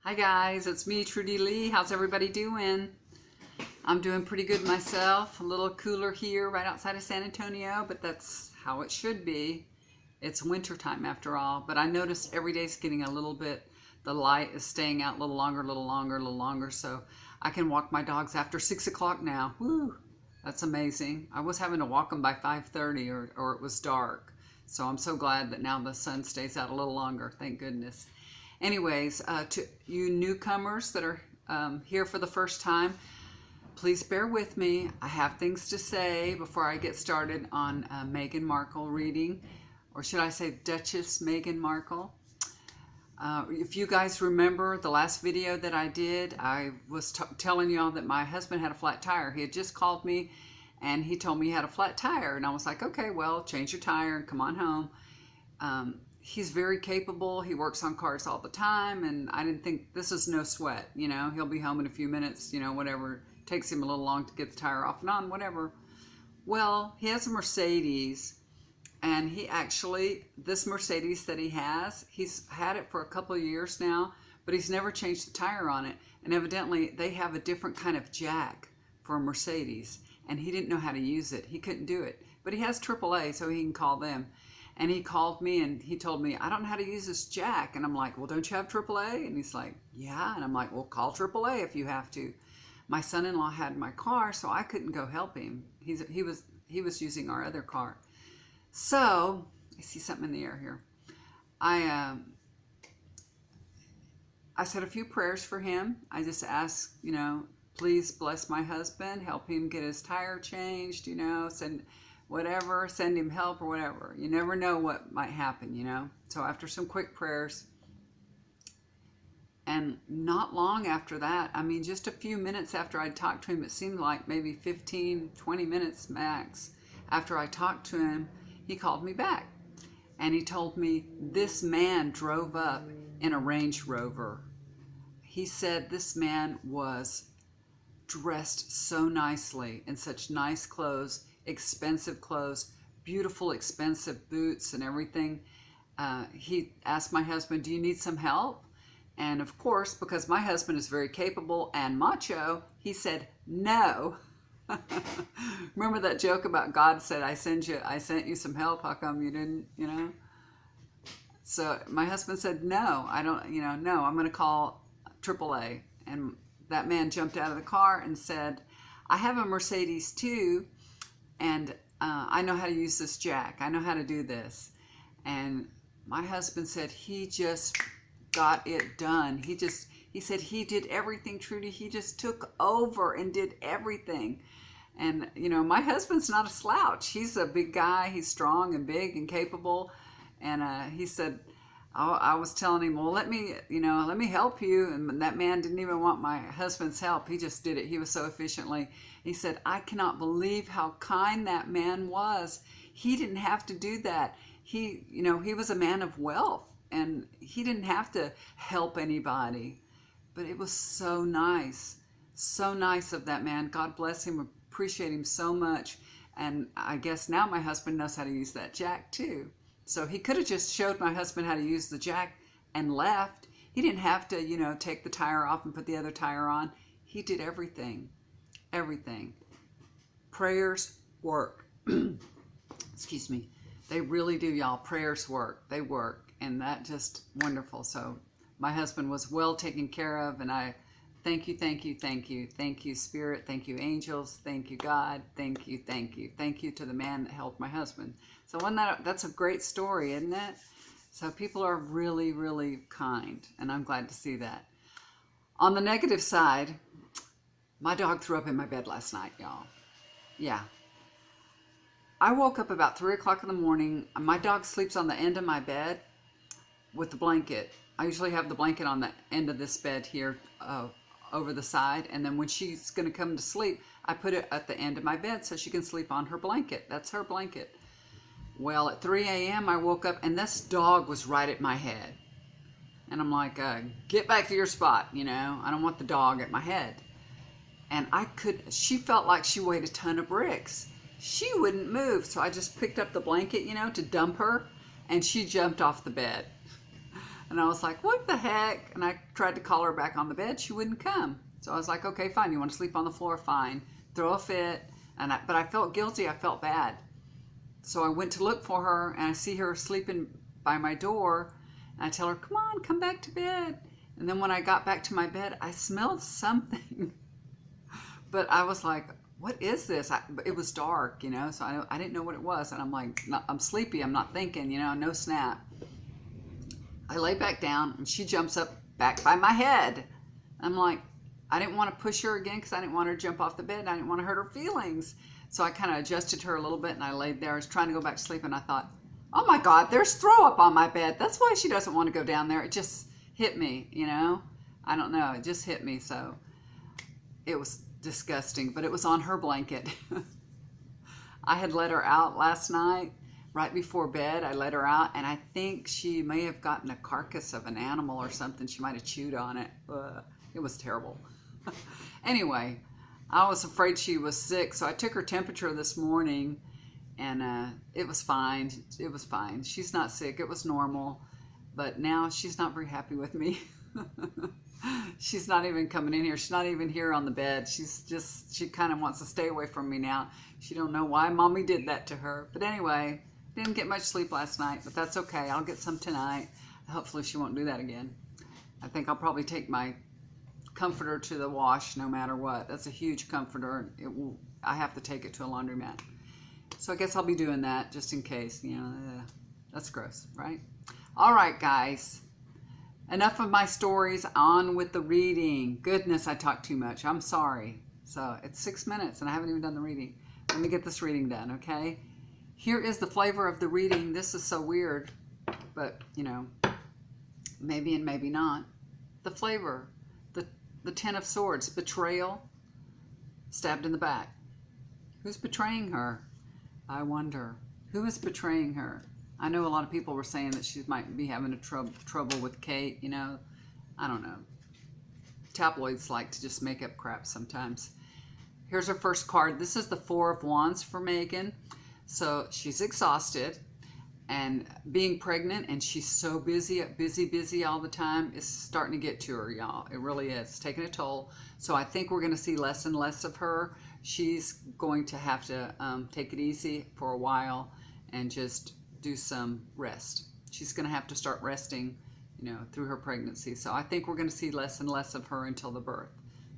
Hi guys, it's me, Trudy Lee. How's everybody doing? I'm doing pretty good myself. A little cooler here right outside of San Antonio, but that's how it should be. It's winter time after all, but I noticed every day's getting a little bit, the light is staying out a little longer, so I can walk my dogs after 6 o'clock now. Woo! That's amazing. I was having to walk them by 5:30 or it was dark. So I'm so glad that now the sun stays out a little longer. Thank goodness. Anyways, to you newcomers that are here for the first time, please bear with me. I have things to say before I get started on Meghan Markle reading, or should I say Duchess Meghan Markle. If you guys remember the last video that I did, I was telling y'all that my husband had a flat tire. He had just called me and he told me he had a flat tire, and I was like, okay, well, change your tire and come on home. He's very capable. He works on cars all the time, and I didn't think this is no sweat. You know, he'll be home in a few minutes, you know, whatever. Takes him a little long to get the tire off and on, whatever. Well, he has a Mercedes, and he actually, this Mercedes that he has, he's had it for a couple of years now, but he's never changed the tire on it. And evidently, they have a different kind of jack for a Mercedes, and he didn't know how to use it. He couldn't do it. But he has AAA, so he can call them. And he called me and he told me, I don't know how to use this jack. And I'm like, well, don't you have AAA? And he's like, yeah. And I'm like, well, call AAA if you have to. My son-in-law had my car, so I couldn't go help him. He was using our other car. So I see something in the air here. I said a few prayers for him. I just asked, you know, please bless my husband, help him get his tire changed, you know, send him help or whatever. You never know what might happen, you know. So after some quick prayers, and not long after that, I mean, just a few minutes after I talked to him, it seemed like maybe 15, 20 minutes max after I talked to him, he called me back. And he told me this man drove up in a Range Rover. He said this man was dressed so nicely in such nice clothes, expensive clothes, beautiful expensive boots and everything. He asked my husband, do you need some help? And of course, because my husband is very capable and macho, he said no. Remember that joke about God said, I sent you some help, how come you didn't, you know? So my husband said, no, I don't, you know, no, I'm going to call AAA. And that man jumped out of the car and said, I have a Mercedes too, and I know how to use this jack. I know how to do this. And my husband said he just got it done. He said he did everything, Trudy. He just took over and did everything. And, you know, my husband's not a slouch. He's a big guy. He's strong and big and capable. And he said, I was telling him, well, let me help you. And that man didn't even want my husband's help. He just did it. He was so efficiently. He said, I cannot believe how kind that man was. He didn't have to do that. He was a man of wealth and he didn't have to help anybody. But it was so nice of that man. God bless him. Appreciate him so much. And I guess now my husband knows how to use that jack too. So he could have just showed my husband how to use the jack and left. He didn't have to, you know, take the tire off and put the other tire on. He did everything. Everything. Prayers work. Excuse me. They really do, y'all. Prayers work. They work. And that just wonderful. So my husband was well taken care of, and I thank you, thank you, thank you. Thank you, Spirit. Thank you, angels. Thank you, God. Thank you, thank you. Thank you to the man that helped my husband. So that's a great story, isn't it? So people are really, really kind, and I'm glad to see that. On the negative side, my dog threw up in my bed last night, y'all. Yeah. I woke up about 3 o'clock in the morning. My dog sleeps on the end of my bed with the blanket. I usually have the blanket on the end of this bed here over the side, and then when she's going to come to sleep, I put it at the end of my bed so she can sleep on her blanket. That's her blanket. Well, at 3 a.m. I woke up and this dog was right at my head. And I'm like, get back to your spot, you know. I don't want the dog at my head. And she felt like she weighed a ton of bricks. She wouldn't move, so I just picked up the blanket, you know, to dump her, and she jumped off the bed. And I was like, what the heck? And I tried to call her back on the bed. She wouldn't come. So I was like, okay, fine. You want to sleep on the floor? Fine. Throw a fit. But I felt guilty. I felt bad. So I went to look for her, and I see her sleeping by my door. And I tell her, come on, come back to bed. And then when I got back to my bed, I smelled something. But I was like, what is this? It was dark, you know, so I didn't know what it was. And I'm like, I'm sleepy. I'm not thinking, you know, no snap. I lay back down, and she jumps up back by my head. I'm like, I didn't want to push her again because I didn't want her to jump off the bed. And I didn't want to hurt her feelings. So I kind of adjusted her a little bit, and I laid there. I was trying to go back to sleep, and I thought, oh my God, there's throw up on my bed. That's why she doesn't want to go down there. It just hit me, you know? I don't know. It just hit me. So it was disgusting, but it was on her blanket. I had let her out last night. Right before bed, I let her out, and I think she may have gotten a carcass of an animal or something. She might have chewed on it. It was terrible. Anyway, I was afraid she was sick, so I took her temperature this morning, and it was fine. It was fine. She's not sick. It was normal, but now she's not very happy with me. She's not even coming in here. She's not even here on the bed. She kind of wants to stay away from me now. She don't know why Mommy did that to her. But anyway, didn't get much sleep last night, but that's okay. I'll get some tonight. Hopefully she won't do that again. I think I'll probably take my comforter to the wash no matter what. That's a huge comforter. I have to take it to a laundromat. So I guess I'll be doing that just in case, you know. That's gross, right? All right, guys. Enough of my stories. On with the reading. Goodness, I talked too much. I'm sorry. So it's 6 minutes and I haven't even done the reading. Let me get this reading done, okay? Here is the flavor of the reading. This is so weird, but, you know, maybe and maybe not. The flavor, the Ten of Swords, betrayal, stabbed in the back. Who's betraying her? I wonder. Who is betraying her? I know a lot of people were saying that she might be having trouble with Kate, you know. I don't know. Tabloids like to just make up crap sometimes. Here's her first card. This is the Four of Wands for Meghan. So she's exhausted and being pregnant, and she's so busy all the time. It's starting to get to her, y'all. It really is. It's taking a toll. So I think we're going to see less and less of her. She's going to have to take it easy for a while and just do some rest. She's going to have to start resting, you know, through her pregnancy. So I think we're going to see less and less of her until the birth.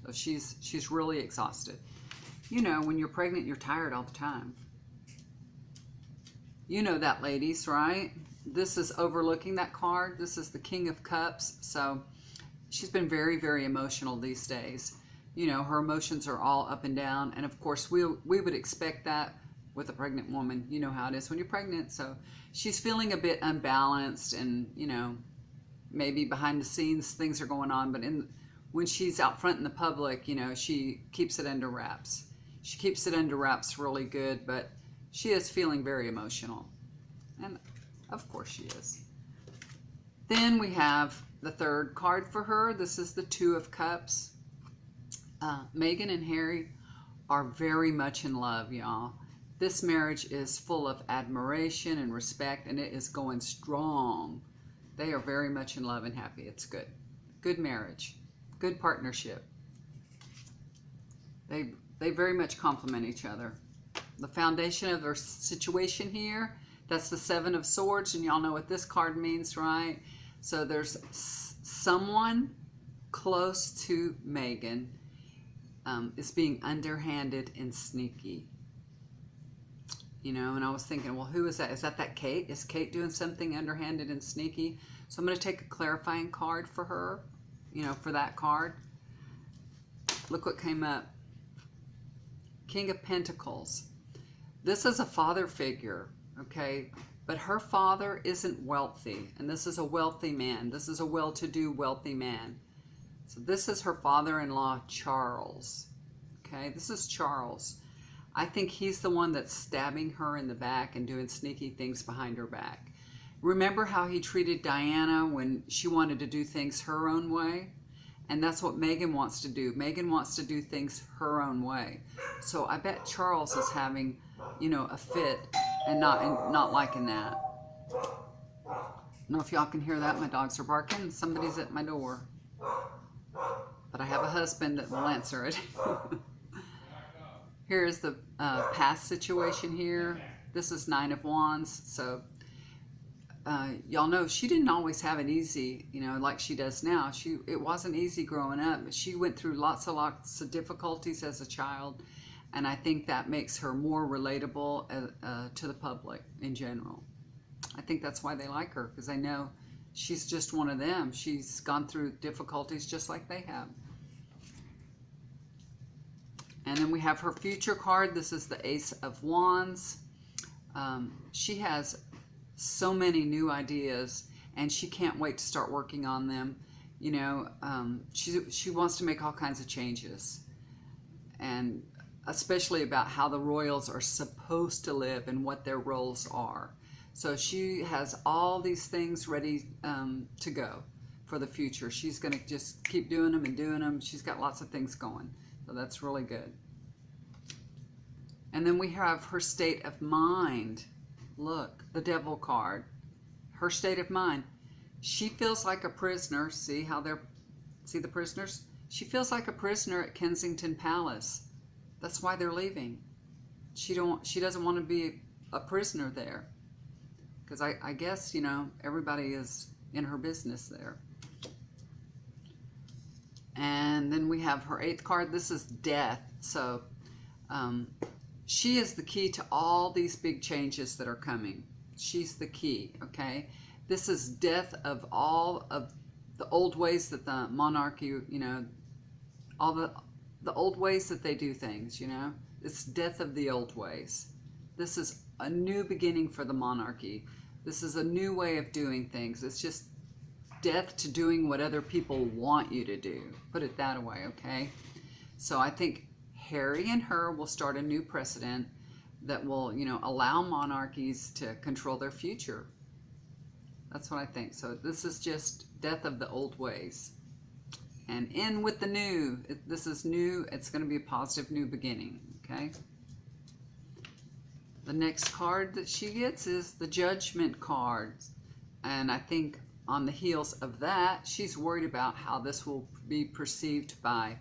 So she's really exhausted. You know, when you're pregnant, you're tired all the time. You know that, ladies, right? This is overlooking that card. This is the King of Cups. So she's been very, very emotional these days. You know, her emotions are all up and down. And of course, we would expect that with a pregnant woman. You know how it is when you're pregnant. So she's feeling a bit unbalanced, and, you know, maybe behind the scenes things are going on. But when she's out front in the public, you know, she keeps it under wraps. She keeps it under wraps really good, but she is feeling very emotional. And of course she is. Then we have the third card for her. This is the Two of Cups. Meghan and Harry are very much in love, y'all. This marriage is full of admiration and respect, and it is going strong. They are very much in love and happy. It's good. Good marriage. Good partnership. They very much complement each other. The foundation of their situation here, that's the Seven of Swords, and y'all know what this card means, right? So there's someone close to Meghan is being underhanded and sneaky. You know, and I was thinking, well, who is that? Is that Kate? Is Kate doing something underhanded and sneaky? So I'm going to take a clarifying card for her, you know, for that card. Look what came up. King of Pentacles. This is a father figure, okay? But her father isn't wealthy, and this is a wealthy man. This is a well-to-do, wealthy man. So this is her father-in-law, Charles, okay? This is Charles. I think he's the one that's stabbing her in the back and doing sneaky things behind her back. Remember how he treated Diana when she wanted to do things her own way? And that's what Meghan wants to do. Meghan wants to do things her own way. So I bet Charles is having, you know, a fit and not liking that. I don't know if y'all can hear that. My dogs are barking. Somebody's at my door. But I have a husband that will answer it. Here is the past situation here. This is 9 of Wands. So y'all know she didn't always have it easy, you know, like she does now. It wasn't easy growing up. She went through lots of difficulties as a child. And I think that makes her more relatable to the public in general. I think that's why they like her, because they know she's just one of them. She's gone through difficulties just like they have. And then we have her future card. This is the Ace of Wands. She has so many new ideas, and she can't wait to start working on them. You know, she wants to make all kinds of changes, and especially about how the royals are supposed to live and what their roles are. So she has all these things ready to go for the future. She's going to just keep doing them and doing them. She's got lots of things going. So that's really good. And then we have her state of mind. Look, the Devil card. Her state of mind. She feels like a prisoner. See the prisoners? She feels like a prisoner at Kensington Palace. That's why they're leaving. She doesn't want to be a prisoner there. Because I guess, you know, everybody is in her business there. And then we have her 8th card. This is Death. So she is the key to all these big changes that are coming. She's the key, okay? This is death of all of the old ways that the monarchy, you know, all the old ways that they do things, you know? It's death of the old ways. This is a new beginning for the monarchy. This is a new way of doing things. It's just death to doing what other people want you to do. Put it that way, okay? So I think Harry and her will start a new precedent that will, you know, allow monarchies to control their future. That's what I think. So this is just death of the old ways. And in with the new. This is new. It's going to be a positive new beginning, okay? The next card that she gets is the Judgment card. And I think on the heels of that, she's worried about how this will be perceived by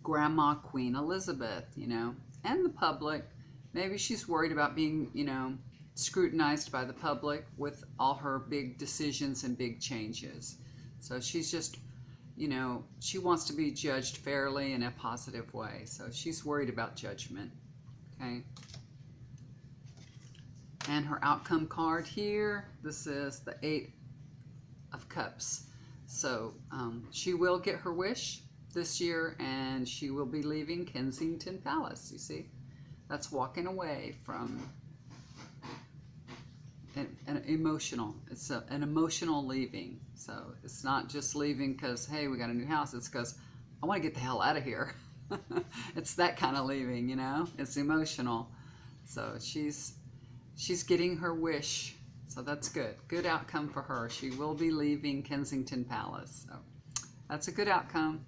Grandma Queen Elizabeth, you know, and the public. Maybe she's worried about being, you know, scrutinized by the public with all her big decisions and big changes. So she's just, you know, she wants to be judged fairly in a positive way. So she's worried about judgment, okay? And her outcome card here, this is the 8 of Cups. So she will get her wish this year, and she will be leaving Kensington Palace, you see? That's walking away from an emotional. It's an emotional leaving. So it's not just leaving because, hey, we got a new house. It's because I want to get the hell out of here. It's that kind of leaving, you know? It's emotional. So she's getting her wish. So that's good. Good outcome for her. She will be leaving Kensington Palace. So that's a good outcome.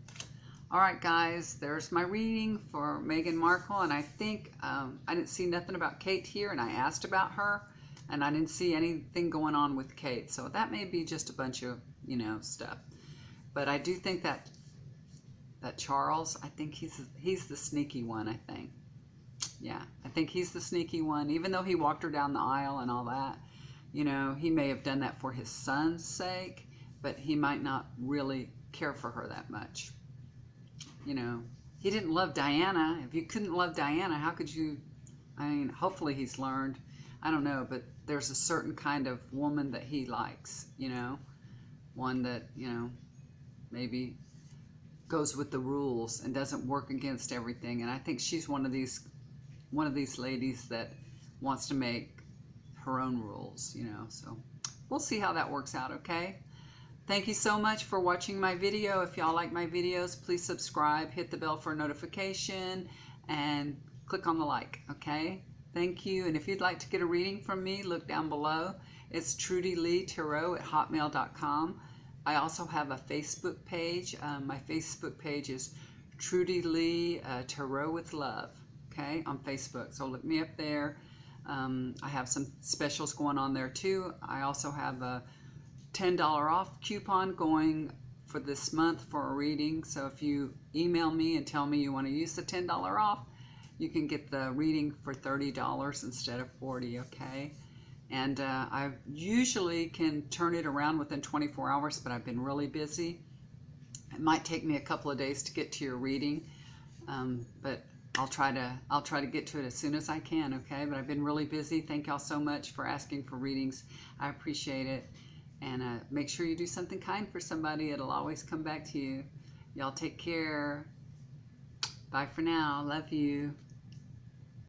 All right, guys, there's my reading for Meghan Markle. And I think I didn't see nothing about Kate here, and I asked about her, and I didn't see anything going on with Kate. So that may be just a bunch of, you know, stuff. But I do think that Charles, I think he's the sneaky one, I think. Yeah, I think he's the sneaky one. Even though he walked her down the aisle and all that, you know, he may have done that for his son's sake, but he might not really care for her that much. You know, he didn't love Diana. If you couldn't love Diana, how could you? I mean, hopefully he's learned. I don't know, but there's a certain kind of woman that he likes, you know, one that, you know, maybe goes with the rules and doesn't work against everything. And I think she's one of these ladies that wants to make her own rules, you know. So we'll see how that works out, okay? Thank you so much for watching my video. If y'all like my videos, please subscribe, hit the bell for a notification, and click on the like, okay? Thank you. And if you'd like to get a reading from me, look down below. It's trudyleetarot@hotmail.com. I also have a Facebook page. My Facebook page is Trudy Lee Tarot with Love, okay, on Facebook. So look me up there. I have some specials going on there too. I also have a $10 off coupon going for this month for a reading. So if you email me and tell me you want to use the $10 off, you can get the reading for $30 instead of $40, okay? And I usually can turn it around within 24 hours, but I've been really busy. It might take me a couple of days to get to your reading, but I'll try to get to it as soon as I can, okay? But I've been really busy. Thank y'all so much for asking for readings. I appreciate it. And make sure you do something kind for somebody. It'll always come back to you. Y'all take care. Bye for now. Love you.